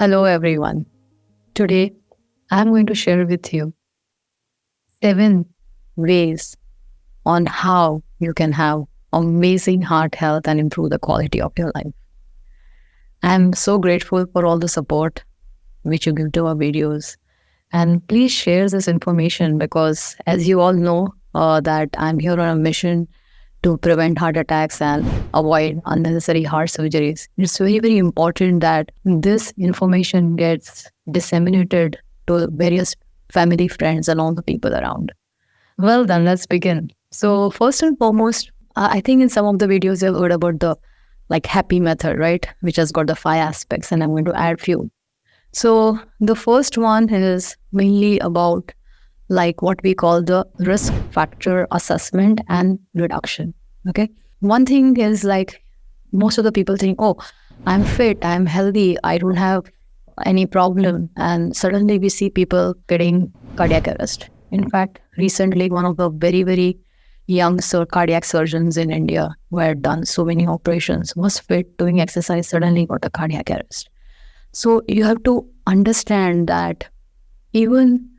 Hello, everyone. Today, I'm going to share with you 7 ways on how you can have amazing heart health and improve the quality of your life. I'm so grateful for all the support which you give to our videos. And please share this information because, as you all know, that I'm here on a mission to prevent heart attacks and avoid unnecessary heart surgeries. It's very, very important that this information gets disseminated to various family, friends, and all the people around. Well, then let's begin. So, first and foremost, I think in some of the videos you've heard about the happy method, right? Which has got the 5 aspects, and I'm going to add few. So, the first one is mainly about what we call the risk factor assessment and reduction. Okay. One thing is most of the people think, oh, I'm fit, I'm healthy, I don't have any problem. And suddenly we see people getting cardiac arrest. In fact, recently, one of the very, very young cardiac surgeons in India who had done so many operations, was fit, doing exercise, suddenly got a cardiac arrest. So you have to understand that even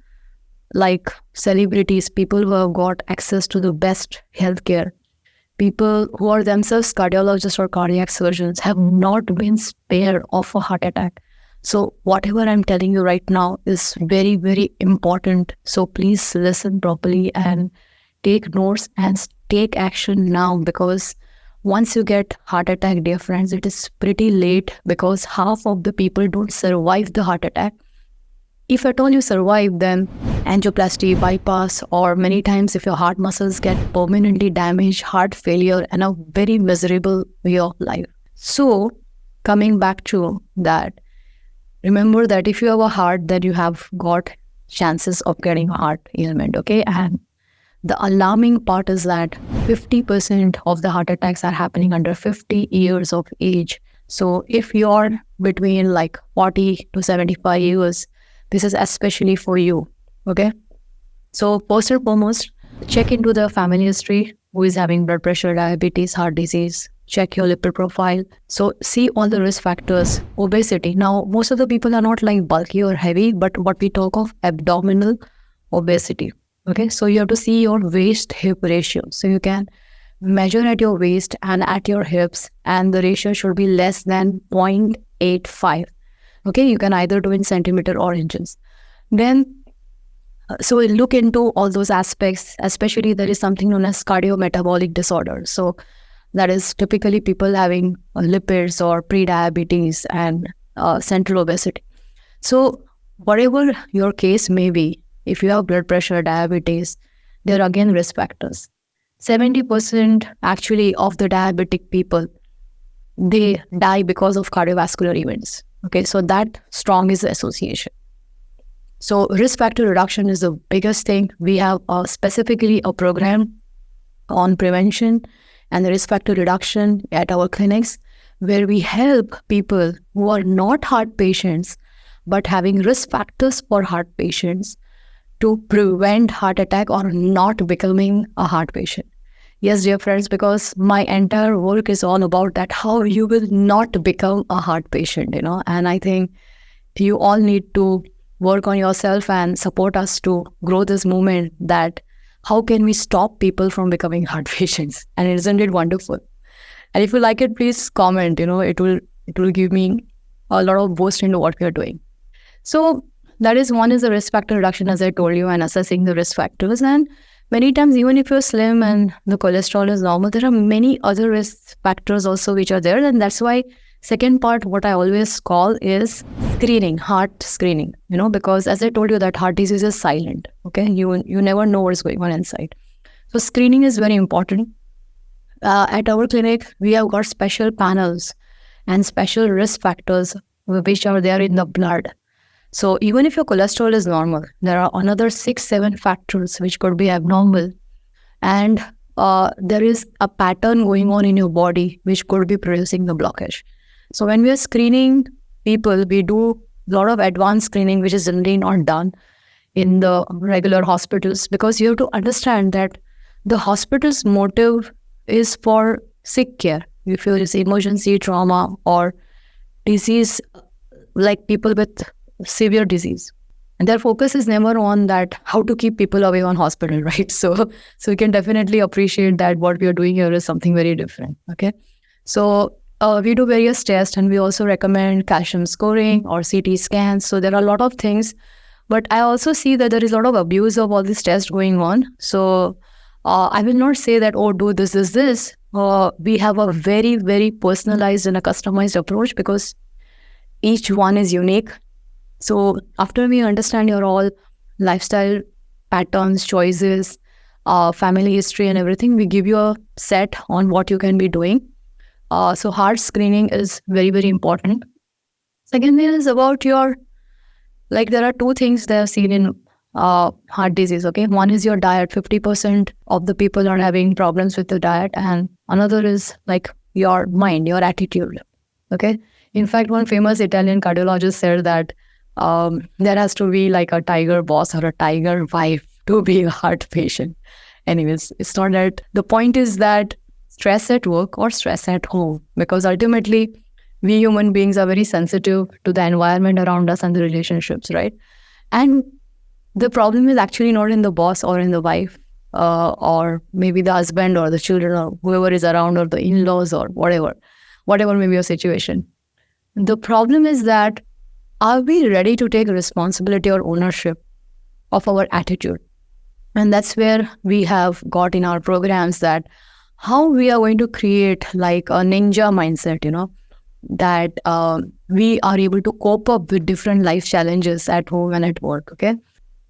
celebrities, people who have got access to the best healthcare, people who are themselves cardiologists or cardiac surgeons have not been spared of a heart attack. So whatever I'm telling you right now is very, very important. So please listen properly and take notes and take action now, because once you get heart attack, dear friends, it is pretty late, because half of the people don't survive the heart attack. If at all you survive, then angioplasty, bypass, or many times if your heart muscles get permanently damaged, heart failure, and a very miserable way of life. So coming back to that, remember that if you have a heart, then you have got chances of getting heart ailment, okay? And the alarming part is that 50% of the heart attacks are happening under 50 years of age. So if you're between 40 to 75 years, this is especially for you, okay? So first and foremost, check into the family history, who is having blood pressure, diabetes, heart disease. Check your lipid profile. So see all the risk factors. Obesity. Now, most of the people are not bulky or heavy, but what we talk of abdominal obesity. Okay, so you have to see your waist-hip ratio. So you can measure at your waist and at your hips, and the ratio should be less than 0.85. Okay, you can either do in centimeter or inches. Then, so we'll look into all those aspects, especially there is something known as cardiometabolic disorder. So that is typically people having lipids or pre-diabetes and central obesity. So whatever your case may be, if you have blood pressure, diabetes, there are again risk factors. 70% actually of the diabetic people, they die because of cardiovascular events. Okay, so that strong is the association. So risk factor reduction is the biggest thing. We have specifically a program on prevention and the risk factor reduction at our clinics, where we help people who are not heart patients but having risk factors for heart patients to prevent heart attack or not becoming a heart patient. Yes, dear friends, because my entire work is all about that, how you will not become a heart patient, and I think you all need to work on yourself and support us to grow this movement, that how can we stop people from becoming heart patients? And isn't it wonderful? And if you like it, please comment, it will give me a lot of boost into what we are doing. So that is one, is the risk factor reduction, as I told you, and assessing the risk factors. And many times, even if you're slim and the cholesterol is normal, there are many other risk factors also which are there. And that's why second part, what I always call is screening, heart screening, because as I told you, that heart disease is silent. Okay, you never know what's going on inside. So screening is very important. At our clinic, we have got special panels and special risk factors which are there in the blood. So even if your cholesterol is normal, there are another 6-7 factors which could be abnormal. And there is a pattern going on in your body which could be producing the blockage. So when we are screening people, we do a lot of advanced screening, which is generally not done in the regular hospitals, because you have to understand that the hospital's motive is for sick care. If there is emergency, trauma, or disease like people with severe disease. And their focus is never on that, how to keep people away on hospital, right? So you can definitely appreciate that what we are doing here is something very different. Okay. So we do various tests, and we also recommend calcium scoring or CT scans. So there are a lot of things, but I also see that there is a lot of abuse of all these tests going on. So I will not say that, oh, do this. We have a very, very personalized and a customized approach because each one is unique. So after we understand your all lifestyle patterns, choices, family history and everything, we give you a set on what you can be doing. So heart screening is very, very important. Second thing is about your, like there are two things they have seen in heart disease, okay? One is your diet. 50% of the people are having problems with the diet. And another is like your mind, your attitude, okay? In fact, one famous Italian cardiologist said that there has to be like a tiger boss or a tiger wife to be a heart patient. Anyways, it's not that. The point is that stress at work or stress at home, because ultimately we human beings are very sensitive to the environment around us and the relationships, right? And the problem is actually not in the boss or in the wife or maybe the husband or the children or whoever is around or the in-laws or whatever may be your situation. The problem is that, are we ready to take responsibility or ownership of our attitude? And that's where we have got in our programs that how we are going to create like a ninja mindset, that we are able to cope up with different life challenges at home and at work, okay?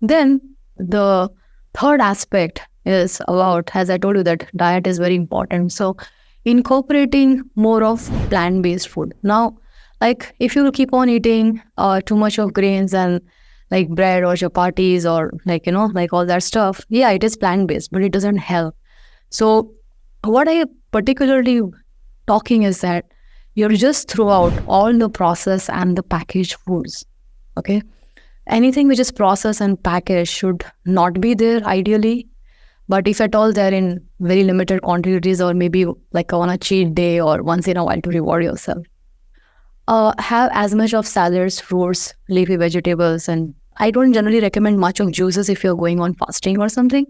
Then the third aspect is about, as I told you, that diet is very important. So incorporating more of plant-based food. Now, like if you keep on eating too much of grains and like bread or chapatis or like, like all that stuff, yeah, it is plant-based, but it doesn't help. So what I particularly talking is that you're just throw out all the processed and the packaged foods, okay? Anything which is processed and packaged should not be there ideally, but if at all they're in very limited quantities or maybe like on a cheat day or once in a while to reward yourself. Have as much of salads, fruits, leafy vegetables, and I don't generally recommend much of juices if you're going on fasting or something,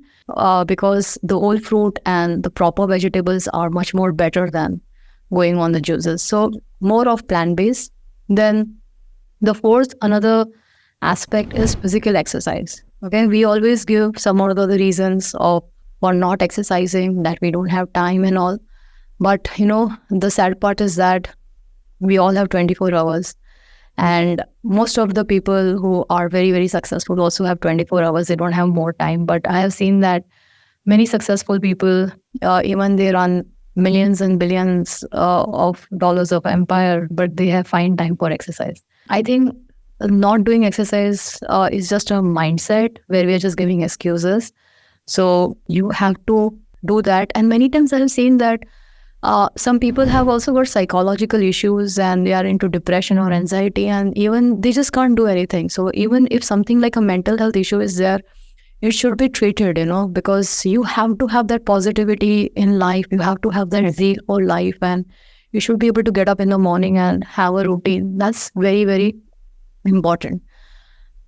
because the whole fruit and the proper vegetables are much more better than going on the juices. So more of plant-based. Then the fourth, another aspect is physical exercise. Okay, we always give some or the other reasons for not exercising, that we don't have time and all. But the sad part is that we all have 24 hours. And most of the people who are very, very successful also have 24 hours. They don't have more time. But I have seen that many successful people, even they run millions and billions of dollars of empire, but they have find time for exercise. I think not doing exercise is just a mindset where we are just giving excuses. So you have to do that. And many times I have seen that some people have also got psychological issues and they are into depression or anxiety, and even they just can't do anything. So even if something like a mental health issue is there, it should be treated, because you have to have that positivity in life. You have to have that zeal for life, and you should be able to get up in the morning and have a routine. That's very, very important.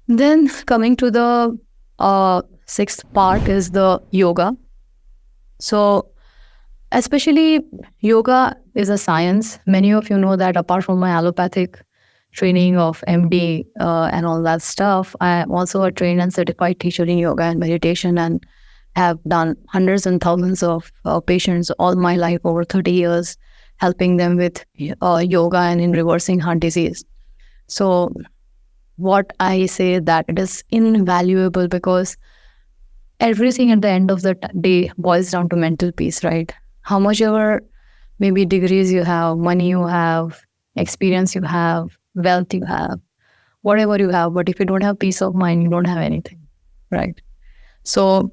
Then coming to the sixth part is the yoga. So especially yoga is a science. Many of you know that apart from my allopathic training of MD and all that stuff, I am also a trained and certified teacher in yoga and meditation, and have done hundreds and thousands of patients all my life, over 30 years, helping them with yoga and in reversing heart disease. So what I say that it is invaluable, because everything at the end of the day boils down to mental peace, right? How much ever maybe degrees you have, money you have, experience you have, wealth you have, whatever you have, but if you don't have peace of mind, you don't have anything, right? So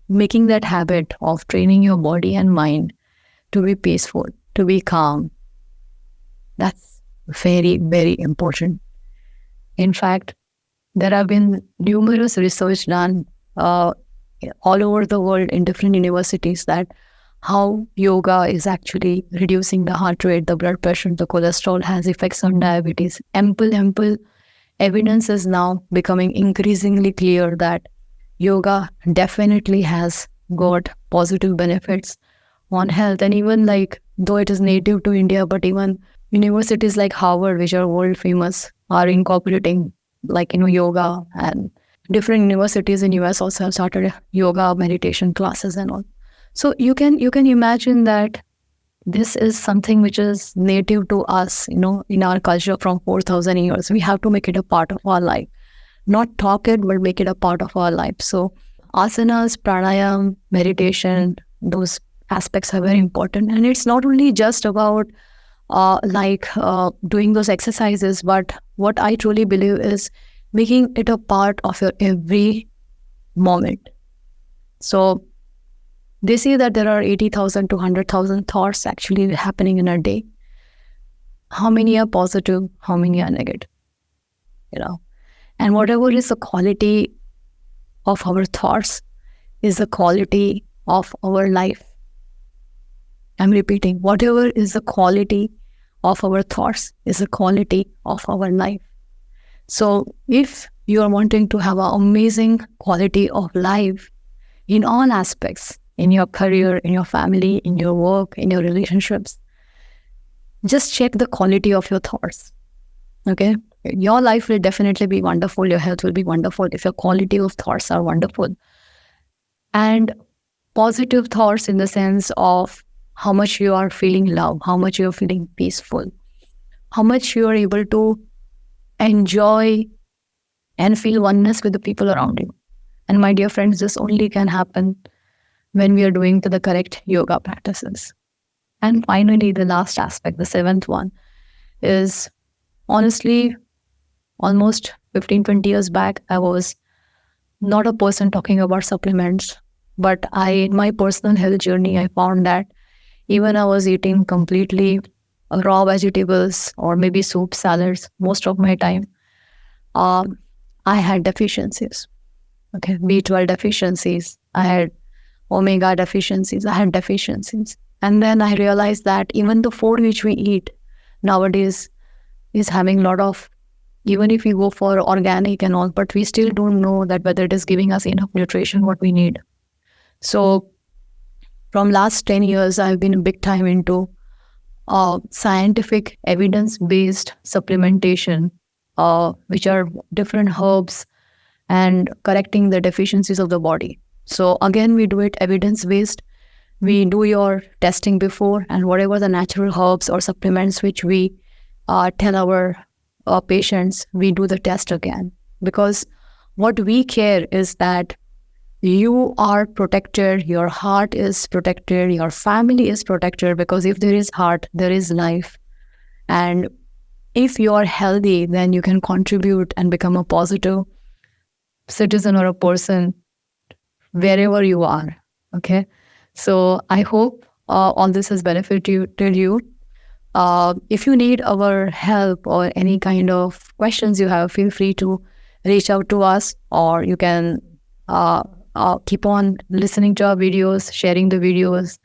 making that habit of training your body and mind to be peaceful, to be calm, that's very, very important. In fact, there have been numerous research done all over the world in different universities that how yoga is actually reducing the heart rate, the blood pressure, the cholesterol, has effects on diabetes. Ample evidence is now becoming increasingly clear that yoga definitely has got positive benefits on health. And even like, though it is native to India, but even universities like Harvard, which are world famous, are incorporating yoga, and different universities in US also have started yoga meditation classes and all. So you can imagine that this is something which is native to us, in our culture from 4,000 years. We have to make it a part of our life, not talk it, but make it a part of our life. So asanas, pranayam, meditation, those aspects are very important. And it's not only just about doing those exercises, but what I truly believe is making it a part of your every moment. So they say that there are 80,000 to 100,000 thoughts actually happening in a day. How many are positive? How many are negative? And whatever is the quality of our thoughts is the quality of our life. I'm repeating, whatever is the quality of our thoughts is the quality of our life. So if you are wanting to have an amazing quality of life in all aspects, in your career, in your family, in your work, in your relationships, just check the quality of your thoughts. Okay? Your life will definitely be wonderful. Your health will be wonderful if your quality of thoughts are wonderful. And positive thoughts in the sense of how much you are feeling love, how much you are feeling peaceful, how much you are able to enjoy and feel oneness with the people around you. And my dear friends, this only can happen when we are doing the correct yoga practices. And finally, the last aspect, the seventh one, is honestly, almost 15, 20 years back, I was not a person talking about supplements. But in my personal health journey, I found that even I was eating completely raw vegetables or maybe soup, salads most of my time, I had deficiencies. Okay, B12 deficiencies. I had omega deficiencies. I had deficiencies. And then I realized that even the food which we eat nowadays is having a lot of, even if we go for organic and all, but we still don't know that whether it is giving us enough nutrition, what we need. So from last 10 years, I've been big time into scientific evidence-based supplementation, which are different herbs and correcting the deficiencies of the body. So again, we do it evidence-based. We do your testing before, and whatever the natural herbs or supplements which we tell our patients, we do the test again. Because what we care is that you are protected, your heart is protected, your family is protected, because if there is heart, there is life. And if you are healthy, then you can contribute and become a positive citizen or a person wherever you are. Okay. So I hope all this has benefited you. If you need our help or any kind of questions you have, feel free to reach out to us, or you can keep on listening to our videos, sharing the videos,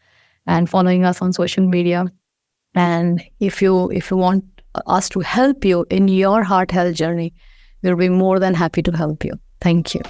and following us on social media. And if you want us to help you in your heart health journey, we'll be more than happy to help you. Thank you.